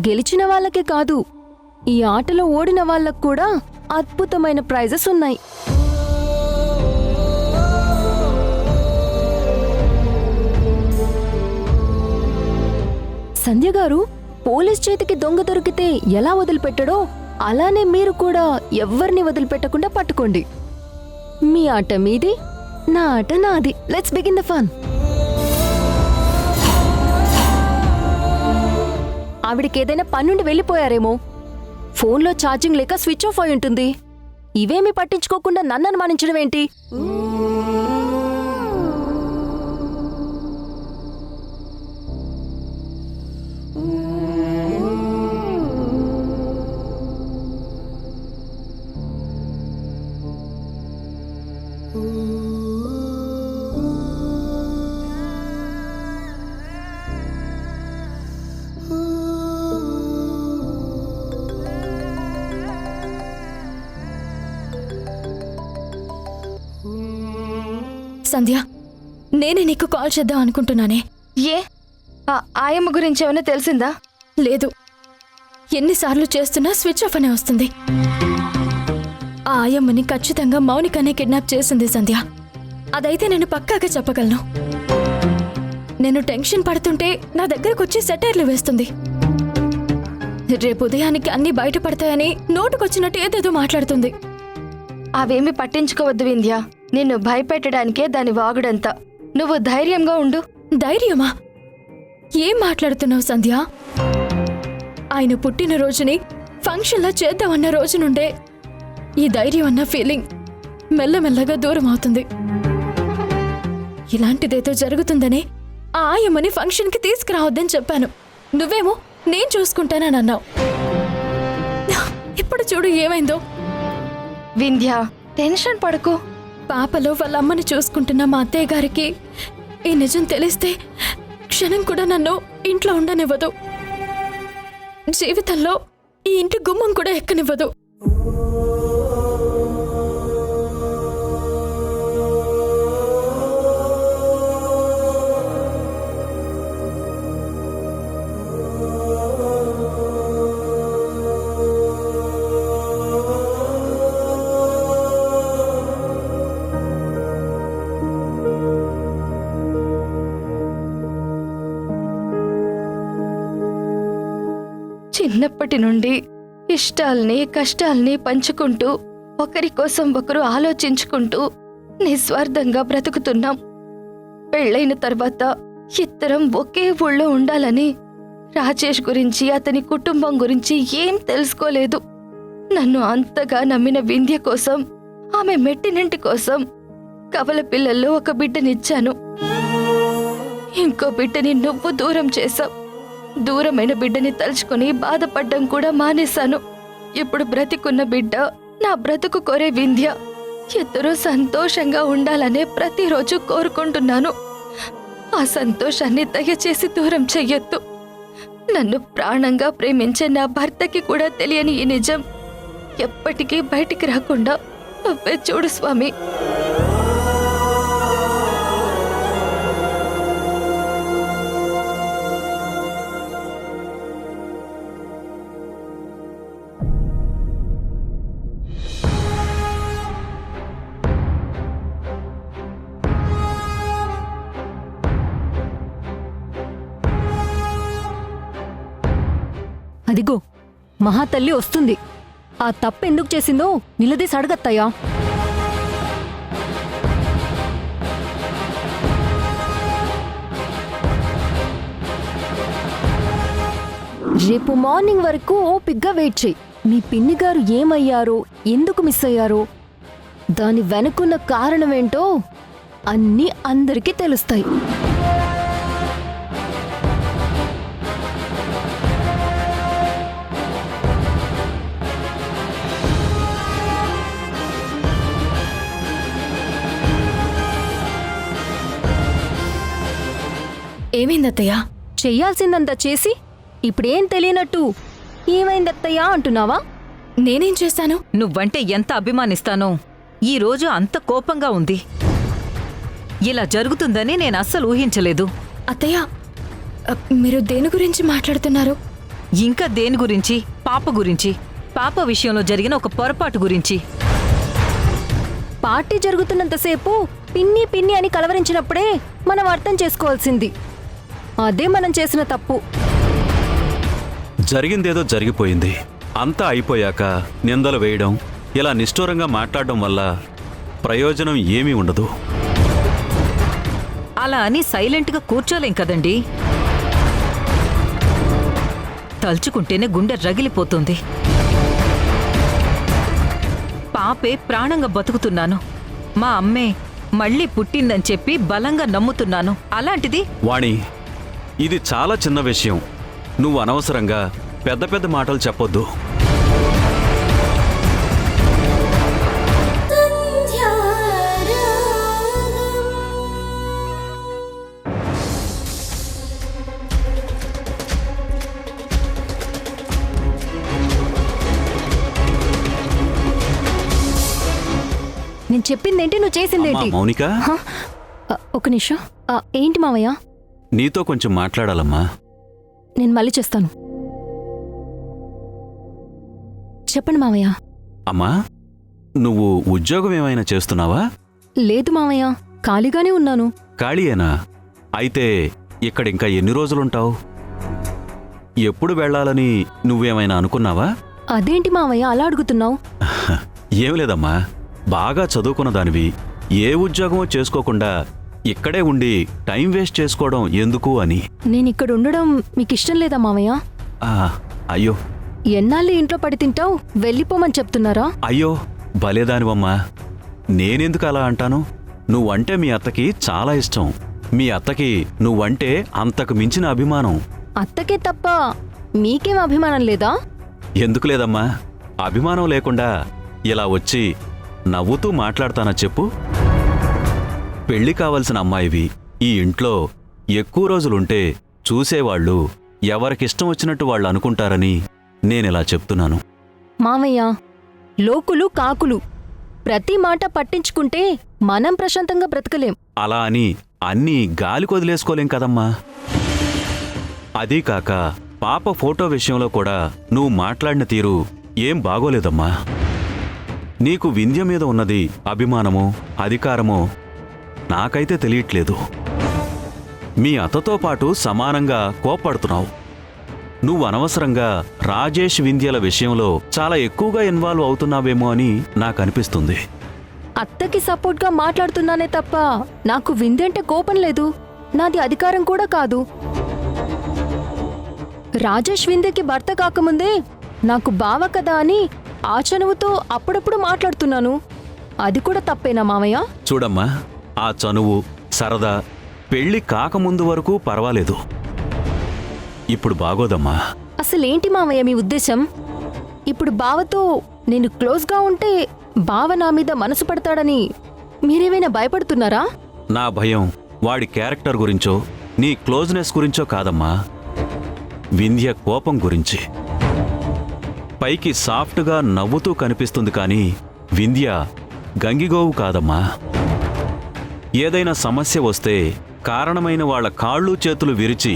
గెలిచిన వాళ్ళకే కాదు, ఈ ఆటలో ఓడిన వాళ్ళకు కూడా అద్భుతమైన ప్రైజెస్ ఉన్నాయి. సంధ్య గారు, పోలీస్ చేతికి దొంగ దొరికితే ఎలా వదిలిపెట్టడో అలానే మీరు కూడా ఎవ్వరిని వదిలిపెట్టకుండా పట్టుకోండి. మీ ఆట మీది, నా ఆట నాది. Let's begin the fun. ఆవిడికి ఏదైనా పనుండి వెళ్ళిపోయారేమో. ఫోన్లో ఛార్జింగ్ లేక స్విచ్ ఆఫ్ అయి ఉంటుంది. ఇవేమీ పట్టించుకోకుండా నన్ను అనుమానించడం ఏంటి? సంధ్య, నేనే నీకు కాల్ చేద్దాం అనుకుంటున్నానే. ఏ ఆయమ్మ గురించి ఏమైనా తెలిసిందా? లేదు, ఎన్నిసార్లు చేస్తున్నా స్విచ్ ఆఫ్ అనే వస్తుంది. ఆ ఆయమ్మని ఖచ్చితంగా మౌనికనే కిడ్నాప్ చేసింది సంధ్య. అదైతే నేను పక్కాగా చెప్పగలను. నేను టెన్షన్ పడుతుంటే నా దగ్గరకు వచ్చి సెటైర్లు వేస్తుంది. రేపు ఉదయానికి అన్నీ బయటపడతాయని నోటుకొచ్చినట్టు ఏదేదో మాట్లాడుతుంది. అవేమి పట్టించుకోవద్దు వింధ్య. నిన్ను భయపెట్టడానికే దాని వాగుడంతా. నువ్వు ధైర్యంగా ఉండు. ధైర్యమా? ఏం మాట్లాడుతున్నావు సంధ్య? ఆయన పుట్టినరోజుని ఫంక్షన్లా చేద్దామన్న రోజు నుండే ఈ ధైర్యం అన్న ఫీలింగ్ మెల్లమెల్లగా దూరం అవుతుంది. ఇలాంటిదేదో జరుగుతుందనే ఆ ఆయమ్మని ఫంక్షన్కి తీసుకురావద్దని చెప్పాను. నువ్వేమో నేను చూసుకుంటానని అన్నావు. ఇప్పుడు చూడు ఏమైందో. వింధ్య, టెన్షన్ పడకు. పాపలో వాళ్ళ అమ్మని చూసుకుంటున్న మా అత్తయ్య గారికి ఈ నిజం తెలిస్తే క్షణం కూడా నన్ను ఇంట్లో ఉండనివ్వదు. జీవితంలో ఈ ఇంటి గుమ్మం కూడా ఎక్కనివ్వదు. చిన్నప్పటి నుండి ఇష్టాల్ని కష్టాల్ని పంచుకుంటూ ఒకరి కోసం ఒకరు ఆలోచించుకుంటూ నిస్వార్థంగా బ్రతుకుతున్నాం. పెళ్ళైన తర్వాత ఇద్దరం ఒకే ఊళ్ళో ఉండాలని రాజేష్ గురించి, అతని కుటుంబం గురించి ఏం తెలుసుకోలేదు. నన్ను అంతగా నమ్మిన వింధ్య కోసం, ఆమె మెట్టినింటి కోసం కవల పిల్లల్లో ఒక బిడ్డనిచ్చాను. ఇంకో బిడ్డని నువ్వు దూరం చేశావు. దూరమైన బిడ్డని తలుచుకుని బాధపడ్డం కూడా మానేశాను. ఇప్పుడు బ్రతికున్న బిడ్డ నా బ్రతుకు కోరే వింధ్య. ఇద్దరూ సంతోషంగా ఉండాలనే ప్రతిరోజు కోరుకుంటున్నాను. ఆ సంతోషాన్ని దయచేసి దూరం చెయ్యొద్దు. నన్ను ప్రాణంగా ప్రేమించే నా భర్తకి కూడా తెలియని ఈ నిజం ఎప్పటికీ బయటికి రాకుండా నువ్వే చూడు స్వామి. అదిగో మహాతల్లి వస్తుంది. ఆ తప్పెందుకు చేసిందో నిలదీసి అడగత్తయ్యా. రేపు మార్నింగ్ వరకు ఓపిగ్గా వెయిట్ చెయ్యి. మీ పిన్ని గారు ఏమయ్యారో, ఎందుకు మిస్ అయ్యారో, దాని వెనుకున్న కారణమేంటో అన్నీ అందరికీ తెలుస్తాయి. ఏమైందత్తయ్య? చెయ్యాల్సిందంతా చేసి ఇప్పుడేం తెలియనట్టు ఏమైందత్తయ్యా అంటున్నావా? నేనేం చేశాను? నువ్వంటే ఎంత అభిమానిస్తానో ఈరోజు అంత కోపంగా ఉంది. ఇలా జరుగుతుందని నేను అస్సలు ఊహించలేదు. అత్తయ్య, మీరు దేని గురించి మాట్లాడుతున్నారు? ఇంకా దేని గురించి? పాప గురించి. పాప విషయంలో జరిగిన ఒక పొరపాటు గురించి. పార్టీ జరుగుతున్నంతసేపు పిన్ని పిన్ని అని కలవరించినప్పుడే మనం అర్థం చేసుకోవాల్సింది. అదే మనం చేసిన తప్పు. జరిగిందేదో జరిగిపోయింది. అంతా అయిపోయాక నిందలు వేయడం, ఇలా నిష్ఠూరంగా మాట్లాడడం వల్ల ప్రయోజనం ఏమీ ఉండదు. అలా అని సైలెంట్గా కూర్చోలేం కదండి. తలుచుకుంటేనే గుండె రగిలిపోతుంది. పాపే ప్రాణంగా బతుకుతున్నాను. మా అమ్మే మళ్ళీ పుట్టిందని చెప్పి బలంగా నమ్ముతున్నాను. అలాంటిది వాణి, ఇది చాలా చిన్న విషయం. నువ్వు అనవసరంగా పెద్ద పెద్ద మాటలు చెప్పొద్దు. నేను చెప్పిందేంటి, నువ్వు అమ్మా చేసిందేంటి? మౌనిక, ఒక నిమిషం. ఏంటి మావయ్య? నీతో కొంచెం మాట్లాడాలమ్మా. నేను మళ్ళీ చేస్తాను. చెప్పండి మావయ్య. అమ్మా, నువ్వు ఉద్యోగం ఏమైనా చేస్తున్నావా? లేదు మావయ్య, ఖాళీగానే ఉన్నాను. ఖాళీయేనా? అయితే ఇక్కడ ఇంకా ఎన్ని రోజులుంటావు? ఎప్పుడు వెళ్ళాలని నువ్వేమైనా అనుకున్నావా? అదేంటి మావయ్య అలా అడుగుతున్నావు? ఏం లేదమ్మా, బాగా చదువుకున్న దానివి ఏ ఉద్యోగమో చేసుకోకుండా ఇక్కడే ఉండి టైం వేస్ట్ చేసుకోవడం ఎందుకు అని. నేను ఇక్కడ ఉండడం మీకు ఇష్టం లేదా మావయ్య? అయ్యో, ఎన్నాళ్ళు ఇంట్లో పడి తింటావు? వెళ్ళిపోమని చెప్తున్నారా? అయ్యో భలేదానివమ్మా. నేనెందుకు అలా అంటాను? నువ్వంటే మీ అత్తకి చాలా ఇష్టం. మీ అత్తకి నువ్వంటే అంతకు మించిన అభిమానం. అత్తకే తప్ప మీకేం అభిమానం లేదా? ఎందుకు లేదమ్మా, అభిమానం లేకుండా ఇలా వచ్చి నవ్వుతూ మాట్లాడతానా చెప్పు? పెళ్లి కావలసిన అమ్మాయివి ఈ ఇంట్లో ఎక్కువ రోజులుంటే చూసేవాళ్ళు ఎవరికిష్టం వచ్చినట్టు వాళ్ళు అనుకుంటారని నేనిలా చెప్తున్నాను. మావయ్య, లోకులు కాకులు ప్రతి మాట పట్టించుకుంటే మనం ప్రశాంతంగా బ్రతకలేం. అలా అని అన్నీ గాలి కొదిలేసుకోలేం కదమ్మా. అదీ కాక పాప ఫోటో విషయంలో కూడా నువ్వు మాట్లాడిన తీరు ఏం బాగోలేదమ్మా. నీకు వింధ్య మీద ఉన్నది అభిమానమో అధికారమో నాకైతే తెలియట్లేదు. మీ అత్తతో పాటు సమానంగా కోప్పడుతున్నావు. నువ్వు అనవసరంగా రాజేష్ వింధ్యల విషయంలో చాలా ఎక్కువగా ఇన్వాల్వ్ అవుతున్నావేమో అని నాకు అనిపిస్తుంది. అత్తకి సపోర్ట్గా మాట్లాడుతున్నానే తప్ప నాకు విందంటే కోపం లేదు. నాది అధికారం కూడా కాదు. రాజేష్ వింధ్యకి భర్త కాకముందే నాకు బావ కదా అని ఆ చనువుతో అప్పుడప్పుడు మాట్లాడుతున్నాను. అది కూడా తప్పేనా మావయ్య? చూడమ్మా, ఆ చనువు సరదా పెళ్లి కాకముందు వరకు పర్వాలేదు. ఇప్పుడు బాగోదమ్మా. అసలేంటి మావయ్య మీ ఉద్దేశం? ఇప్పుడు బావతో నేను క్లోజ్గా ఉంటే బావ నా మీద మనసు పడతాడని మీరేమైనా భయపడుతున్నారా? నా భయం వాడి క్యారెక్టర్ గురించో నీ క్లోజ్నెస్ గురించో కాదమ్మా, వింధ్య కోపం గురించి. పైకి సాఫ్ట్గా నవ్వుతూ కనిపిస్తుంది కానీ వింధ్య గంగిగోవు కాదమ్మా. ఏదైనా సమస్య వస్తే కారణమైన వాళ్ళ కాళ్ళు చేతులు విరిచి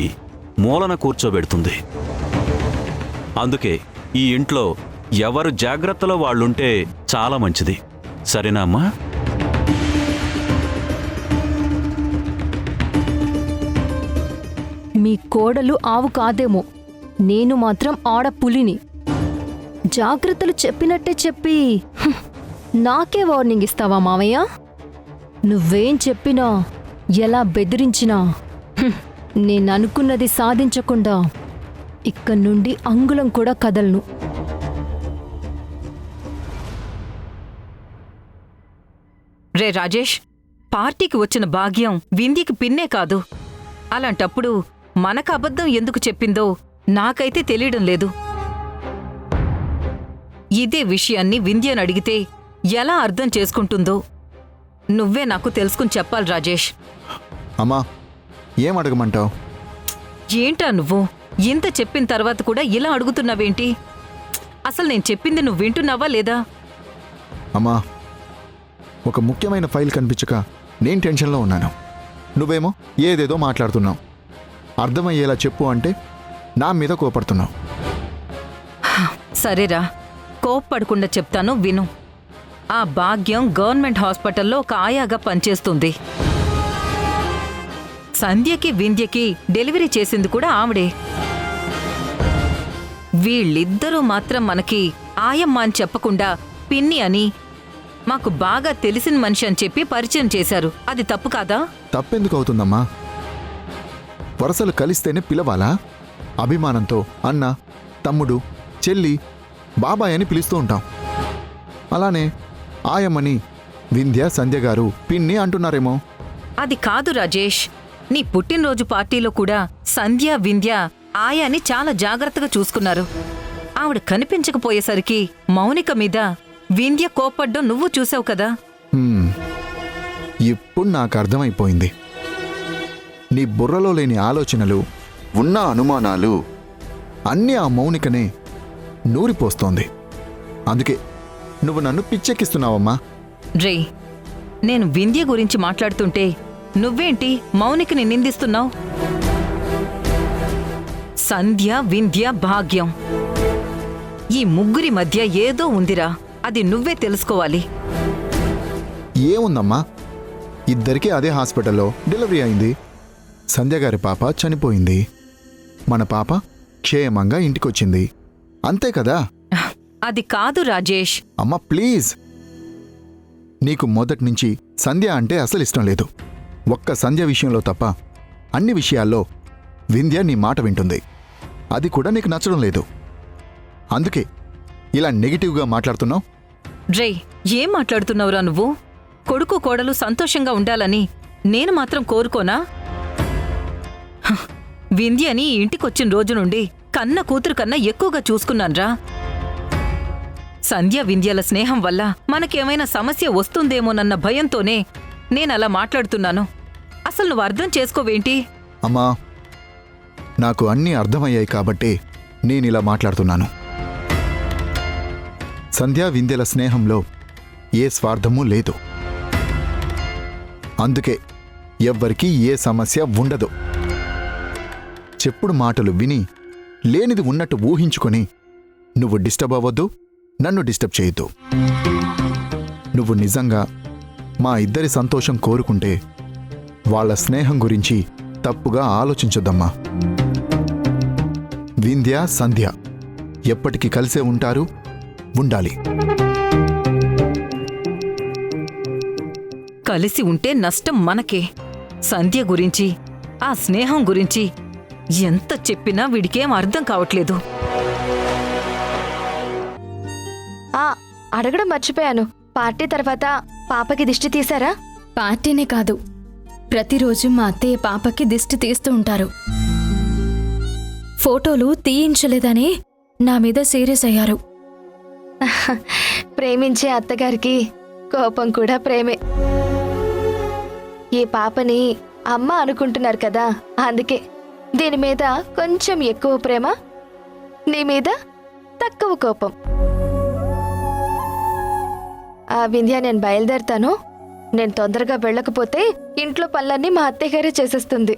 మూలన కూర్చోబెడుతుంది. అందుకే ఈ ఇంట్లో ఎవరు జాగ్రత్తలో వాళ్ళుంటే చాలా మంచిది. సరేనా అమ్మా? మీ కోడలు ఆవు కాదేమో, నేను మాత్రం ఆడపులిని. జాగ్రత్తలు చెప్పినట్టే చెప్పి నాకే వార్నింగ్ ఇస్తావా మావయ్య? నువ్వేం చెప్పినా ఎలా బెదిరించినా నేననుకున్నది సాధించకుండా ఇక్కడి నుండి అంగుళం కూడా కదలను. రే రాజేష్, పార్టీకి వచ్చిన భాగ్యం వింధ్యకి పిన్నే కాదు. అలాంటప్పుడు మనకు అబద్ధం ఎందుకు చెప్పిందో నాకైతే తెలియడం లేదు. ఇదే విషయాన్ని వింధ్యను అడిగితే ఎలా అర్థం చేసుకుంటుందో నువ్వే నాకు తెలుసుకుని చెప్పాలి రాజేష్. అమ్మా, ఏం అడగమంటావు? ఏంటా నువ్వు ఇంత చెప్పిన తర్వాత కూడా ఇలా అడుగుతున్నావేంటి? అసలు నేను చెప్పింది నువ్వు వింటున్నావా లేదా? అమ్మా, ఒక ముఖ్యమైన ఫైల్ కనిపించక నేను టెన్షన్లో ఉన్నాను. నువ్వేమో ఏదేదో మాట్లాడుతున్నావు. అర్థమయ్యేలా చెప్పు అంటే నా మీద కోపడుతున్నావు. సరేరా, కోప్పడకుండా చెప్తాను విను. ఆ భాగ్యం గవర్నమెంట్ హాస్పిటల్లో ఒక ఆయాగా పనిచేస్తుంది. సంధ్యకి వింధ్యకి డెలివరీ చేసింది కూడా ఆవిడే. వీళ్ళిద్దరూ మాత్రం మనకి ఆయమ్మ అని చెప్పకుండా పిన్ని అని, మాకు బాగా తెలిసిన మనిషి అని చెప్పి పరిచయం చేశారు. అది తప్పు కాదా? తప్పెందుకు అవుతుందమ్మా? వరసలు కలిస్తేనే పిలవాలా? అభిమానంతో అన్న, తమ్ముడు, చెల్లి, బాబాయ్ అని పిలుస్తూ ఉంటాం. అలానే ఆయమ్మని వింధ్య, సంధ్య గారు పిన్ని అంటున్నారేమో. అది కాదు రాజేష్. నీ పుట్టినరోజు పార్టీలో కూడా సంధ్య, వింధ్య ఆయాని చాలా జాగ్రత్తగా చూసుకున్నారు. ఆవిడ కనిపించకపోయేసరికి మౌనిక మీద వింధ్య కోపడ్డం నువ్వు చూసావు కదా. ఇప్పుడు నాకు అర్థమైపోయింది. నీ బుర్రలో లేని ఆలోచనలు, ఉన్న అనుమానాలు అన్నీ ఆ మౌనికనే నూరిపోస్తోంది. అందుకే నువ్వు నన్ను పిచ్చెక్కిస్తున్నావమ్మా. రే, నేను వింధ్య గురించి మాట్లాడుతుంటే నువ్వేంటి మౌనికని నిందిస్తున్నావు? సంధ్య, వింధ్య, భాగ్యం ఈ ముగ్గురి మధ్య ఏదో ఉందిరా. అది నువ్వే తెలుసుకోవాలి. ఏముందమ్మా, ఇద్దరికీ అదే హాస్పిటల్లో డెలివరీ అయింది. సంధ్య గారి పాప చనిపోయింది, మన పాప క్షేమంగా ఇంటికొచ్చింది. అంతే కదా? అది కాదు రాజేష్. అమ్మా ప్లీజ్, నీకు మొదటి నుంచి సంధ్య అంటే అసలు ఇష్టం లేదు. ఒక్క సంధ్య విషయంలో తప్ప అన్ని విషయాల్లో వింధ్య నీ మాట వింటుంది. అది కూడా నీకు నచ్చడం లేదు. అందుకే ఇలా నెగిటివ్గా మాట్లాడుతున్నావు. రే, ఏం మాట్లాడుతున్నావురా నువ్వు? కొడుకు కోడలు సంతోషంగా ఉండాలని నేను మాత్రం కోరుకోనా? హ, వింధ్యని ఈ ఇంటికొచ్చిన రోజు నుండి కన్న కూతురు కన్నా ఎక్కువగా చూసుకున్నాన్రా. సంధ్య, వింధ్యల స్నేహం వల్ల మనకేమైనా సమస్య వస్తుందేమోనన్న భయంతోనే నేనలా మాట్లాడుతున్నాను. అసలు నువ్వు అర్థం చేసుకోవేంటి? అమ్మా, నాకు అన్నీ అర్థమయ్యాయి కాబట్టి నేనిలా మాట్లాడుతున్నాను. సంధ్యా వింధ్యల స్నేహంలో ఏ స్వార్థమూ లేదు. అందుకే ఎవ్వరికీ ఏ సమస్య ఉండదు. చెప్పుడు మాటలు విని లేనిది ఉన్నట్టు ఊహించుకొని నువ్వు డిస్టర్బ్ అవ్వద్దు, నన్ను డిస్టర్బ్ చేయొద్దు. నువ్వు నిజంగా మా ఇద్దరి సంతోషం కోరుకుంటే వాళ్ళ స్నేహం గురించి తప్పుగా ఆలోచించొద్దమ్మా. వింధ్య, సంధ్య ఎప్పటికీ కలిసే ఉంటారు, ఉండాలి. కలిసి ఉంటే నష్టం మనకే. సంధ్య గురించి, ఆ స్నేహం గురించి ఎంత చెప్పినా వీడికేం అర్థం కావట్లేదు. అడగడం మర్చిపోయాను. పార్టీ తర్వాత పాపకి దిష్టి తీశారా? పార్టీనే కాదు, ప్రతిరోజు మా అత్తయ్య పాపకి దిష్టి తీస్తూ ఉంటారు. ఫోటోలు తీయించలేదని నా మీద సీరియస్ అయ్యారు. ప్రేమించే అత్తగారికి కోపం కూడా ప్రేమే. ఈ పాపని అమ్మ అనుకుంటున్నారు కదా, అందుకే దీని మీద కొంచెం ఎక్కువ ప్రేమ, నీ మీద తక్కువ కోపం. వింధ్య, నేను బయలుదేరుతాను. నేను తొందరగా వెళ్ళకపోతే ఇంట్లో పనులన్నీ మా అత్తయ్య గారే చేసేస్తుంది.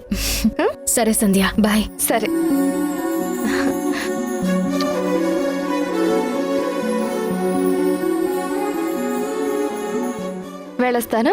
సరే సంధ్య, బాయ్. సరే. వెళ్ళొస్తాను.